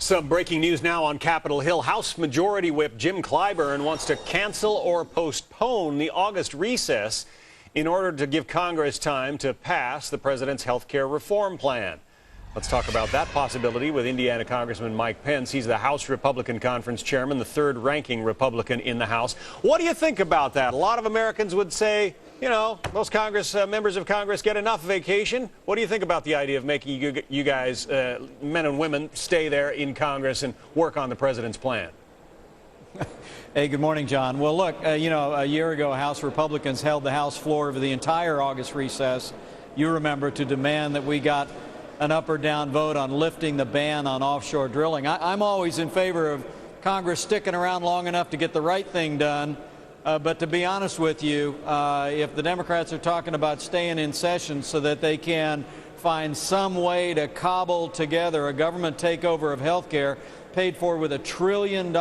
Some breaking news now on Capitol Hill. House Majority Whip Jim Clyburn wants to cancel or postpone the August recess in order to give Congress time to pass the president's health care reform plan. Let's talk about that possibility with Indiana Congressman Mike Pence. He's the House Republican Conference chairman, the third-ranking Republican in the House. What do you think about that? A lot of Americans would say, you know, most members of Congress get enough vacation. What do you think about the idea of making you guys, men and women, stay there in Congress and work on the president's plan? Hey, good morning, John. Well, look, you know, a year ago, House Republicans held the House floor over the entire August recess, you remember, to demand that we got an up or down vote on lifting the ban on offshore drilling. I'm always in favor of Congress sticking around long enough to get the right thing done. But to be honest with you, if the Democrats are talking about staying in session so that they can find some way to cobble together a government takeover of health care paid for with $1 trillion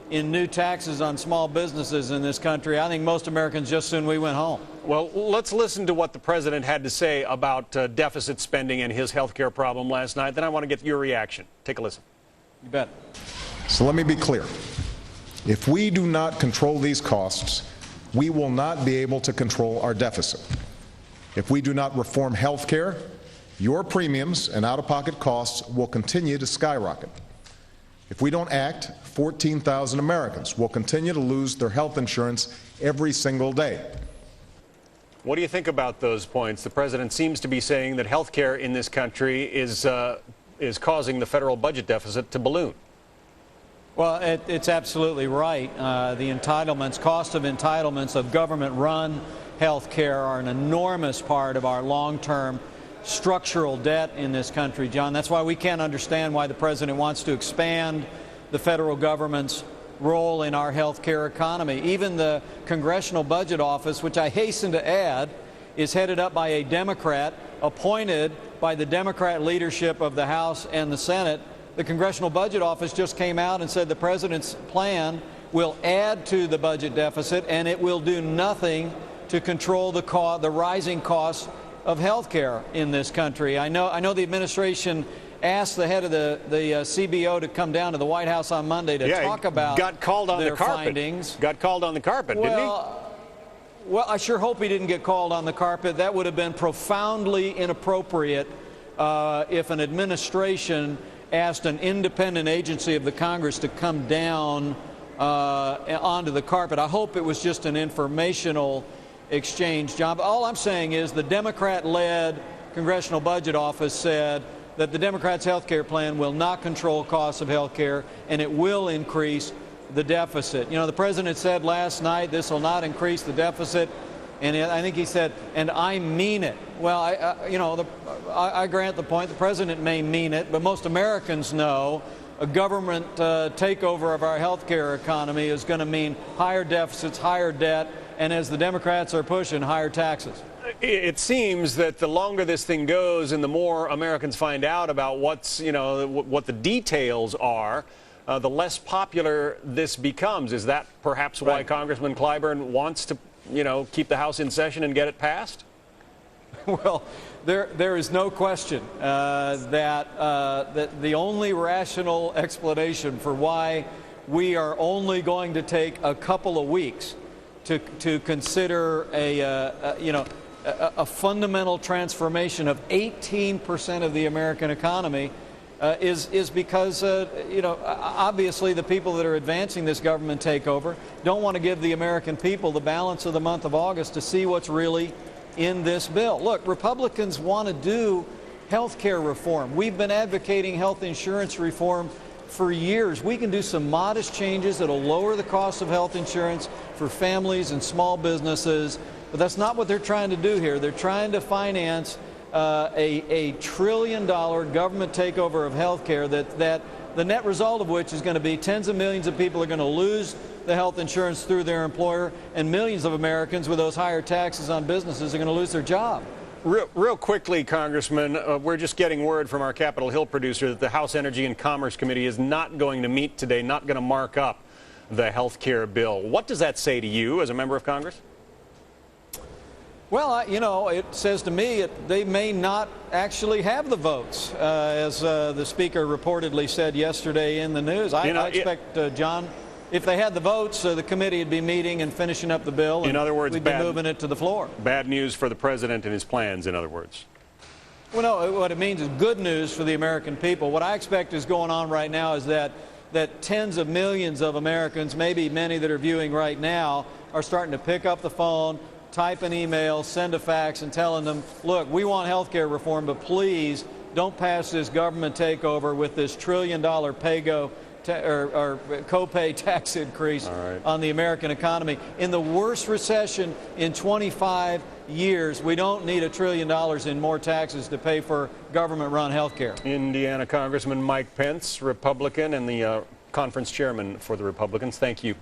in new taxes on small businesses in this country, I think most Americans just soon we went home. Well, let's listen to what the president had to say about deficit spending and his health care problem last night. Then I want to get your reaction. Take a listen. You bet. So let me be clear. If we do not control these costs, we will not be able to control our deficit. If we do not reform health care, your premiums and out-of-pocket costs will continue to skyrocket. If we don't act, 14,000 Americans will continue to lose their health insurance every single day. What do you think about those points? The president seems to be saying that health care in this country is causing the federal budget deficit to balloon. Well, it's absolutely right. The cost of entitlements of government-run health care are an enormous part of our long-term structural debt in this country, John. That's why we can't understand why the president wants to expand the federal government's role in our health care economy. Even the Congressional Budget Office, which I hasten to add, is headed up by a Democrat, appointed by the Democrat leadership of the House and the Senate. The Congressional Budget Office just came out and said the president's plan will add to the budget deficit and it will do nothing to control the rising costs of health care in this country. I know the administration asked the head of the CBO to come down to the White House on Monday to talk about their findings. Got called on the carpet, didn't he? Well, I sure hope he didn't get called on the carpet. That would have been profoundly inappropriate if an administration asked an independent agency of the Congress to come down onto the carpet. I hope it was just an informational exchange, John. But all I'm saying is the Democrat-led Congressional Budget Office said that the Democrats' health care plan will not control costs of health care and it will increase the deficit. You know, the president said last night this will not increase the deficit, and I think he said, and I mean it. Well, I grant the point. The president may mean it, but most Americans know a government takeover of our health care economy is going to mean higher deficits, higher debt, and as the Democrats are pushing, higher taxes. It seems that the longer this thing goes and the more Americans find out about what the details are, the less popular this becomes. Is that perhaps why Congressman Clyburn wants to, keep the House in session and get it passed? Well, there is no question that the only rational explanation for why we are only going to take a couple of weeks to consider a fundamental transformation of 18% of the American economy is because obviously the people that are advancing this government takeover don't want to give the American people the balance of the month of August to see what's really in this bill. Look, Republicans want to do health care reform. We've been advocating health insurance reform for years. We can do some modest changes that will lower the cost of health insurance for families and small businesses, but that's not what they're trying to do here. They're trying to finance a $1 trillion government takeover of health care that the net result of which is going to be tens of millions of people are going to lose the health insurance through their employer, and millions of Americans with those higher taxes on businesses are going to lose their job. Real quickly, Congressman, we're just getting word from our Capitol Hill producer that the House Energy and Commerce Committee is not going to meet today, not going to mark up the health care bill. What does that say to you as a member of Congress? Well, you know, it says to me they may not actually have the votes, as the Speaker reportedly said yesterday in the news. I expect, John, if they had the votes, the committee would be meeting and finishing up the bill. In other words, we'd be moving it to the floor. Bad news for the president and his plans, in other words. Well, no, what it means is good news for the American people. What I expect is going on right now is that tens of millions of Americans, maybe many that are viewing right now, are starting to pick up the phone, type an email, send a fax, and telling them, look, we want health care reform, but please don't pass this government takeover with this $1 trillion copay tax increase on the American economy. In the worst recession in 25 years, we don't need $1 trillion in more taxes to pay for government-run health care. Indiana Congressman Mike Pence, Republican, and the conference chairman for the Republicans. Thank you.